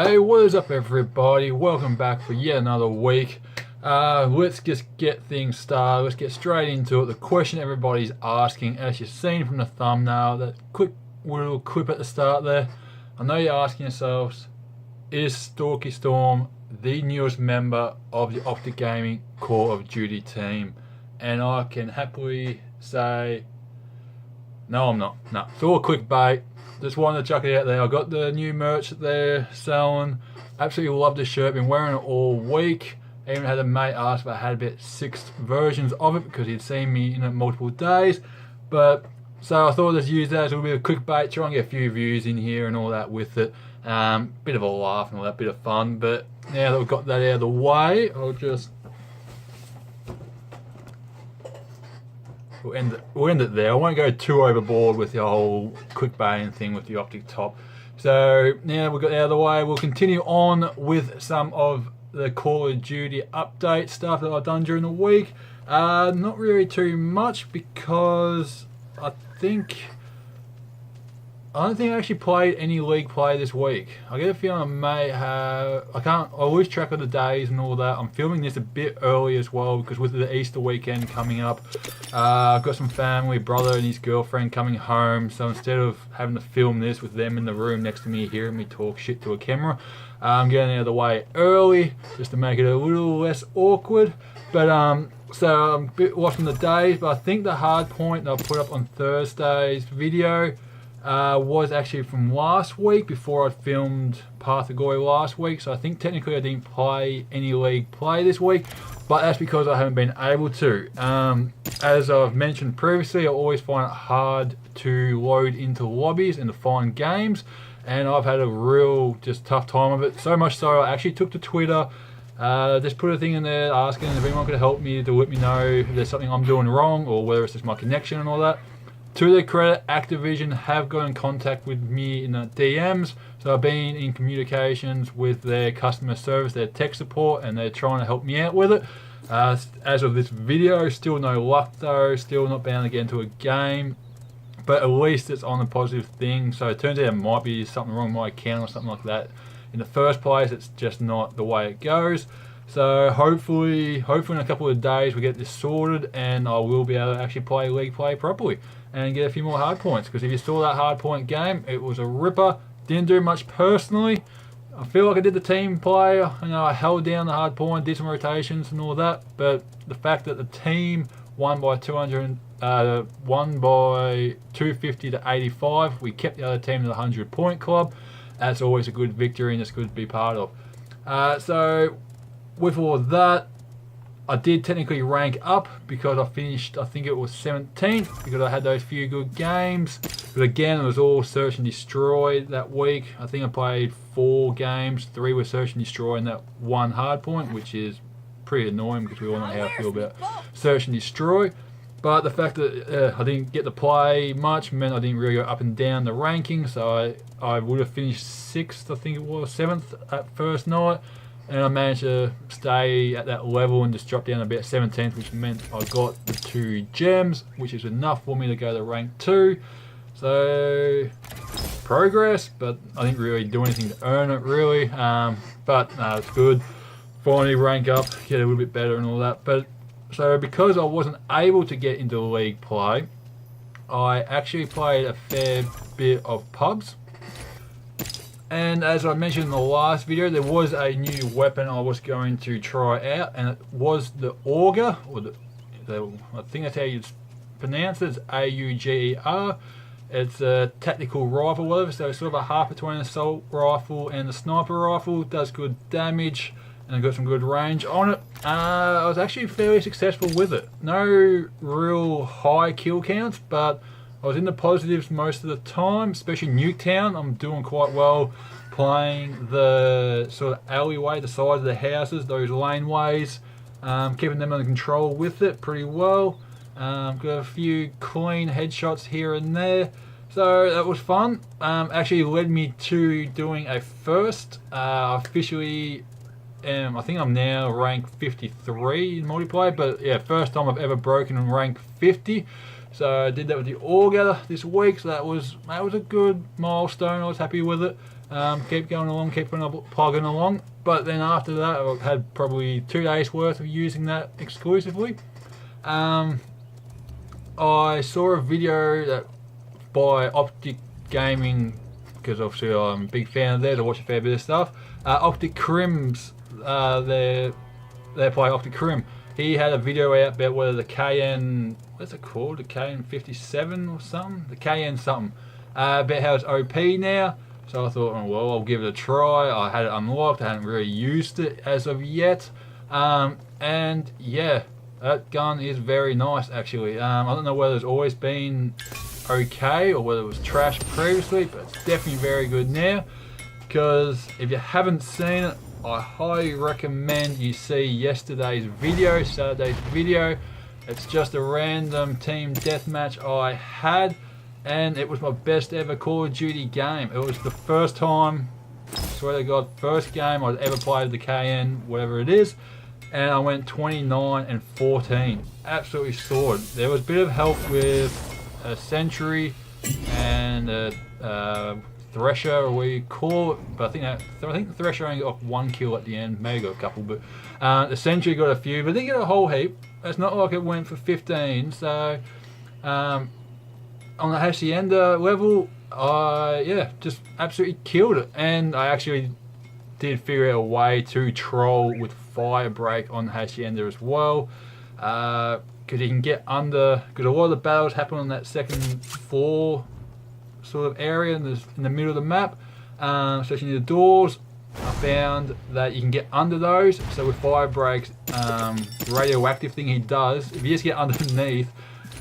Hey, what is up everybody? Welcome back for yet another week. Let's just get things started. Let's get straight into it. The question everybody's asking, as you've seen from the thumbnail, that quick little clip at the start there, I know you're asking yourselves, is Stalkystorm the newest member of the Optic Gaming Call of Duty team? And I can happily say, no, I'm not. No, it's all clickbait. Just wanted to chuck it out there. I got the new merch that they're selling. Absolutely love the shirt. Been wearing it all week. Even had a mate ask if I had about 6 versions of it because he'd seen me in it multiple days. But so I thought I'd just use that as a little bit of clickbait, try and get a few views in here and all that with it. Bit of a laugh and all that, bit of fun. But now that we've got that out of the way, I'll just We'll end it there. I won't go too overboard with the whole clickbaiting thing with the Optic top. So now we've got that out of the way, we'll continue on with some of the Call of Duty update stuff that I've done during the week. Not really too much because I don't think I actually played any league play this week. I get a feeling I may have. I lose track of the days and all that. I'm filming this a bit early as well because with the Easter weekend coming up, I've got some family, brother and his girlfriend coming home. So instead of having to film this with them in the room next to me, hearing me talk shit to a camera, I'm getting out of the way early just to make it a little less awkward. But so I'm a bit watching the days, but I think the hard point that I put up on Thursday's video was actually from last week before I filmed Parthagoy last week. So I think technically I didn't play any league play this week, but that's because I haven't been able to. As I've mentioned previously, I always find it hard to load into lobbies and to find games, and I've had a real just tough time of it. So much so I actually took to Twitter, just put a thing in there asking if anyone could help me to let me know if there's something I'm doing wrong or whether it's just my connection and all that. To their credit, Activision have got in contact with me in the DMs, so I've been in communications with their customer service, their tech support, and they're trying to help me out with it. As of this video, still no luck though, still not bound to get into a game, but at least it's on a positive thing. So it turns out there might be something wrong with my account or something like that. In the first place, it's just not the way it goes. So hopefully in a couple of days we get this sorted and I will be able to actually play league play properly and get a few more hard points, because if you saw that hard point game, it was a ripper. Didn't do much personally. I feel like I did the team play. I held down the hard point, did some rotations and all that, but the fact that the team won by 250 to 85, we kept the other team to the 100-point club. That's always a good victory and it's good to be part of. So with all of that, I did technically rank up because I finished, I think it was 17th, because I had those few good games. But again, it was all search and destroy that week. I think I played 4 games, 3 were search and destroy and that 1 hard point, which is pretty annoying because we all know how I feel about search and destroy. But the fact that I didn't get to play much meant I didn't really go up and down the ranking. So I would have finished 6th, I think it was, 7th at first night. And I managed to stay at that level and just drop down about 17th, which meant I got the 2 gems, which is enough for me to go to rank 2. So progress, but I didn't really do anything to earn it really. But no, it's good. Finally rank up, get a little bit better and all that. But so because I wasn't able to get into league play, I actually played a fair bit of pubs. And as I mentioned in the last video, there was a new weapon I was going to try out, and it was the Auger, or I think that's how you pronounce it. It's AUGER. It's a tactical rifle, whatever. So it's sort of a half between an assault rifle and the sniper rifle. It does good damage, and it got some good range on it. I was actually fairly successful with it. No real high kill counts, but I was in the positives most of the time, especially Nuketown. I'm doing quite well playing the sort of alleyway, the sides of the houses, those laneways, keeping them under control with it pretty well. Got a few clean headshots here and there, so that was fun. Actually led me to doing a first. Officially, I think I'm now ranked 53 in multiplayer, but yeah, first time I've ever broken and ranked 50. So I did that with the Auger this week, so that was a good milestone. I was happy with it. Keep going along, keep plugging along. But then after that, I had probably 2 days worth of using that exclusively. I saw a video that by Optic Gaming, because obviously I'm a big fan of theirs, I watch a fair bit of stuff. Optic Crim's, they play Optic Crim. He had a video out about whether the KN, what's it called, the KN 57 or something? The KN something. About how it's OP now. So I thought, oh, well, I'll give it a try. I had it unlocked, I hadn't really used it as of yet. And yeah, that gun is very nice actually. I don't know whether it's always been okay or whether it was trash previously, but it's definitely very good now. Because if you haven't seen it, I highly recommend you see yesterday's video, Saturday's video. It's just a random team deathmatch I had, and it was my best ever Call of Duty game. It was the first time, I swear to God, first game I'd ever played the KN, whatever it is, and I went 29 and 14. Absolutely soared. There was a bit of help with a sentry and a Thresher, or what you call it, but I think the Thresher only got 1 kill at the end, maybe got a couple, but the Sentry got a few, but didn't get a whole heap. It's not like it went for 15, so on the Hacienda level, yeah, just absolutely killed it, and I actually did figure out a way to troll with Fire Break on the Hacienda as well, because you can get under, because a lot of the battles happen on that second floor sort of area in the middle of the map, especially near the doors. I found that you can get under those. So with Fire Break's radioactive thing he does, if you just get underneath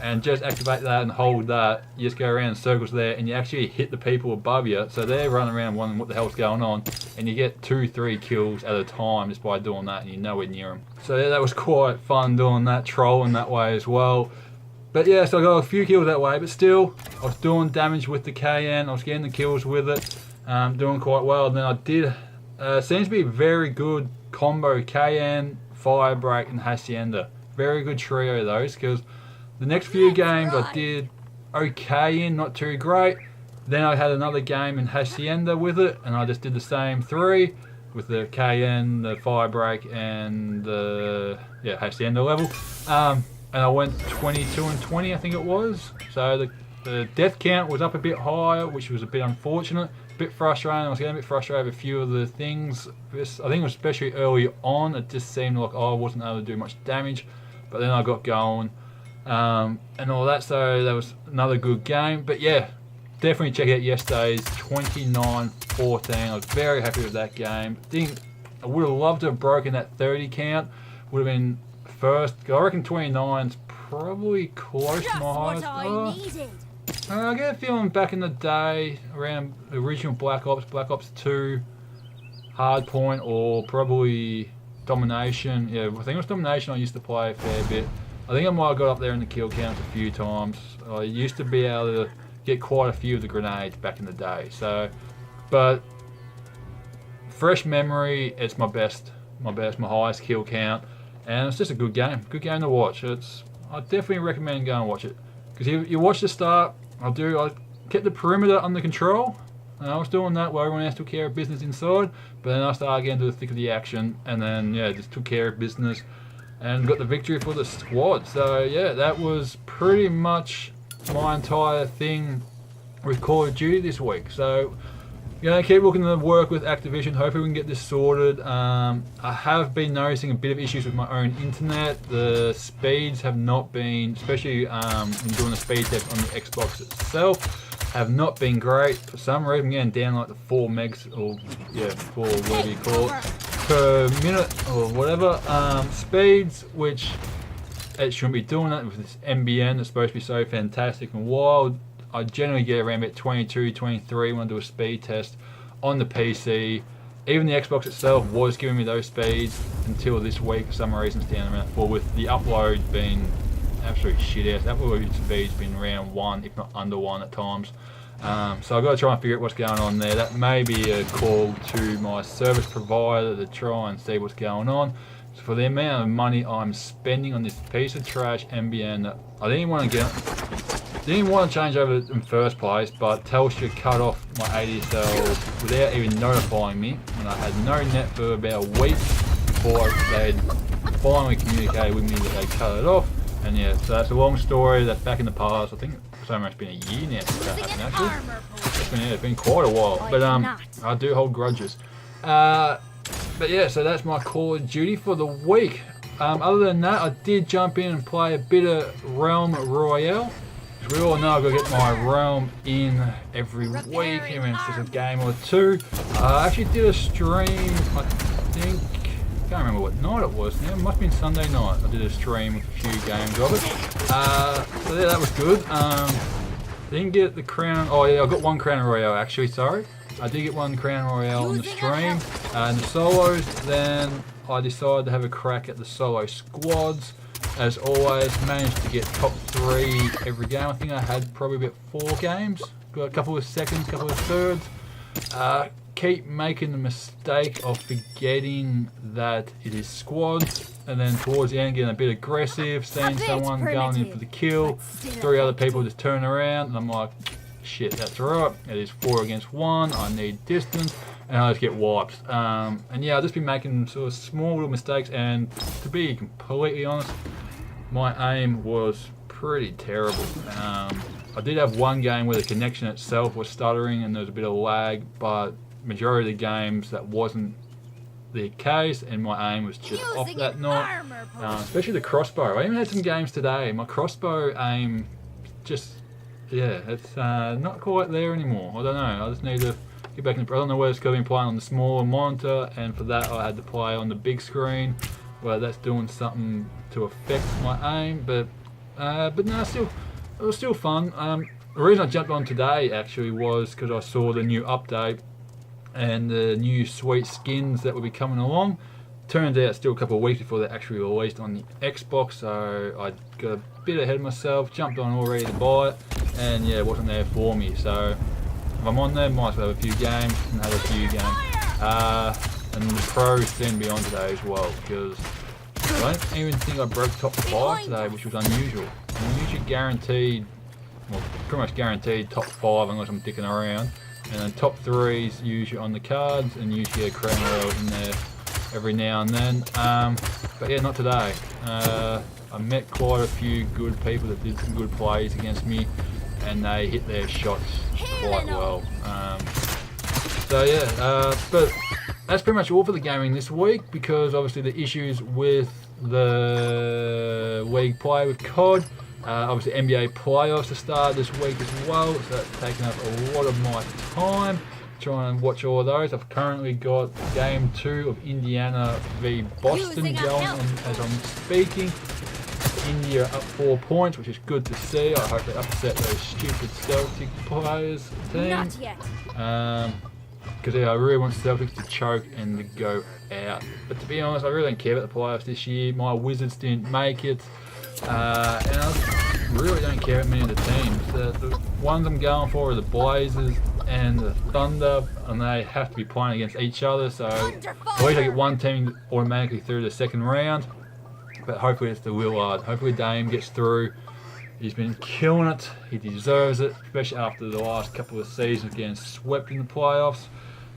and just activate that and hold that, you just go around in circles there and you actually hit the people above you, so they're running around wondering what the hell's going on, and you get 2-3 kills at a time just by doing that, and you're nowhere near them. So yeah, that was quite fun doing that, trolling that way as well. But yeah, so I got a few kills that way, but still, I was doing damage with the KN, I was getting the kills with it, doing quite well. And then I did, seems to be a very good combo, KN, Fire Break and Hacienda. Very good trio of those, because the next few games I did okay in, not too great. Then I had another game in Hacienda with it, and I just did the same 3 with the KN, the Fire Break and the Hacienda level. And I went 22 and 20, I think it was. So the death count was up a bit higher, which was a bit unfortunate, a bit frustrating. I was getting a bit frustrated with a few of the things. I think it was especially early on, it just seemed like I wasn't able to do much damage. But then I got going and all that, so that was another good game. But yeah, definitely check out yesterday's 29-14. I was very happy with that game. I would have loved to have broken that 30 count. Would have been first. I reckon 29's probably close to my highest. I get a feeling back in the day, around the original Black Ops 2, Hardpoint, or probably Domination. Yeah, I think it was Domination I used to play a fair bit. I think I might have got up there in the kill counts a few times. I used to be able to get quite a few of the grenades back in the day. So, but fresh memory, it's my highest kill count. And it's just a good game to watch. I definitely recommend going and watch it, because you watch the start. I kept the perimeter under control, and I was doing that while everyone else took care of business inside. But then I started getting to the thick of the action, and then yeah, just took care of business and got the victory for the squad. So yeah, that was pretty much my entire thing with Call of Duty this week. So keep looking to work with Activision. Hopefully we can get this sorted. I have been noticing a bit of issues with my own internet. The speeds have not been, especially in doing the speed test on the Xbox itself, have not been great. For some reason I'm getting down like the 4 megs, or 4, whatever you call it, per minute or whatever. Speeds, which it shouldn't be doing that with this NBN that's supposed to be so fantastic and wild. I generally get around about 22, 23 when I do a speed test on the PC. Even the Xbox itself was giving me those speeds until this week. For some reason it's down around 4, with the upload being absolute shit ass. Upload speed's been around 1, if not under 1 at times. So I've got to try and figure out what's going on there. That may be a call to my service provider to try and see what's going on. So for the amount of money I'm spending on this piece of trash NBN, I didn't want to Didn't want to change over in first place, but Telstra cut off my ADSL without even notifying me, and I had no net for about a week before they'd finally communicated with me that they cut it off. And yeah, so that's a long story. That's back in the past. I think it's almost been a year now since that happened. Actually, it's been quite a while. But I do hold grudges. But yeah, so that's my Call of Duty for the week. Other than that, I did jump in and play a bit of Realm Royale. We all know I've got to get my Realm in every week, I mean, it's just a game or two. I actually did a stream, I think, I can't remember what night it was now, it must have been Sunday night. I did a stream with a few games of it. So yeah, that was good. Didn't get the crown, oh yeah, I got one Crown Royale actually, sorry. I did get one Crown Royale on the stream. And the solos, then I decided to have a crack at the solo squads. As always, managed to get top 3 every game. I think I had probably about 4 games. Got a couple of seconds, couple of thirds. Keep making the mistake of forgetting that it is squads, and then towards the end getting a bit aggressive, seeing someone going in for the kill, 3 other people just turn around, and I'm like, shit, that's right, it is 4 against 1, I need distance, and I just get wiped. And yeah, I've just been making sort of small little mistakes, and to be completely honest, my aim was pretty terrible. I did have one game where the connection itself was stuttering and there was a bit of lag, but majority of the games that wasn't the case, and my aim was just off that night. Especially the crossbow. I even had some games today. My crossbow aim just, yeah, it's not quite there anymore. I don't know. I just need to get back in. I don't know whether it's because I've been playing on the smaller monitor, and for that I had to play on the big screen. Well, that's doing something to affect my aim, but no, still, it was still fun. The reason I jumped on today actually was because I saw the new update and the new sweet skins that will be coming along. Turns out it's still a couple of weeks before they're actually released on the Xbox, so I got a bit ahead of myself, jumped on already to buy it, and yeah, it wasn't there for me. So if I'm on there, might as well have a few games and have a few games. And the pros seem to be on today as well, because I don't even think I broke top 5 today, which was unusual. I'm usually guaranteed, well, pretty much guaranteed top 5 unless I'm dicking around. And then top 3's usually on the cards, and usually a Crown Royale in there every now and then. But yeah, not today. I met quite a few good people that did some good plays against me, and they hit their shots quite well. So yeah, but that's pretty much all for the gaming this week, because obviously the issues with the league play with COD, obviously NBA playoffs have started this week as well, so that's taken up a lot of my time trying to watch all of those. I've currently got game 2 of Indiana v Boston going on as I'm speaking. India up 4 points, which is good to see. I hope they upset those stupid Celtic players team. Not yet. Because yeah, I really want Celtics to choke and to go out. But to be honest, I really don't care about the playoffs this year. My Wizards didn't make it. And I really don't care about many of the teams. The ones I'm going for are the Blazers and the Thunder, and they have to be playing against each other. So at least I get one team automatically through the second round. But hopefully it's the Willard. Hopefully Dame gets through. He's been killing it. He deserves it, especially after the last couple of seasons getting swept in the playoffs.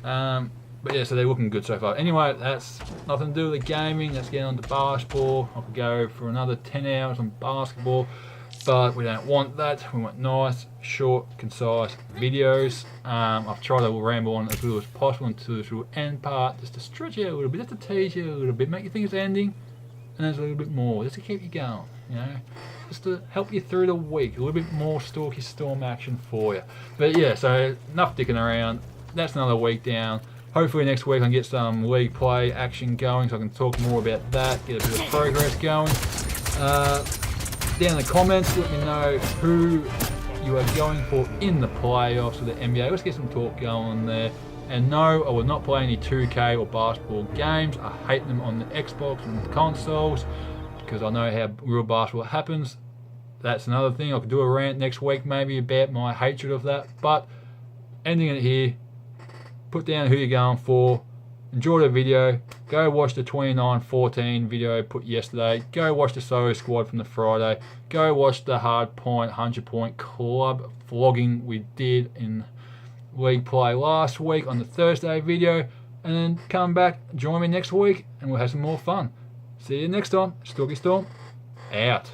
But yeah, so they're looking good so far. Anyway, that's nothing to do with the gaming. Let's get on to basketball. I could go for another 10 hours on basketball, but we don't want that. We want nice, short, concise videos. I've tried to ramble on as little as possible until this little end part, just to stretch it out a little bit, just to tease you a little bit, make you think it's ending, and there's a little bit more, just to keep you going, you know, just to help you through the week. A little bit more Stalkystorm action for you. But yeah, so enough dicking around. That's another week down. Hopefully next week I can get some league play action going, so I can talk more about that, get a bit of progress going. Down in the comments, let me know who you are going for in the playoffs of the NBA. Let's get some talk going there. And no, I will not play any 2K or basketball games. I hate them on the Xbox and the consoles, because I know how real basketball happens. That's another thing. I could do a rant next week maybe about my hatred of that. But ending it here. Put down who you're going for. Enjoy the video. Go Go watch the 29-14 video put yesterday. Go watch the solo squad from the Friday. Go watch the hard point 100 point club vlogging we did in league play last week on the Thursday video, and then come back, join me next week, and we'll have some more fun. See you next time. Stalkystorm out.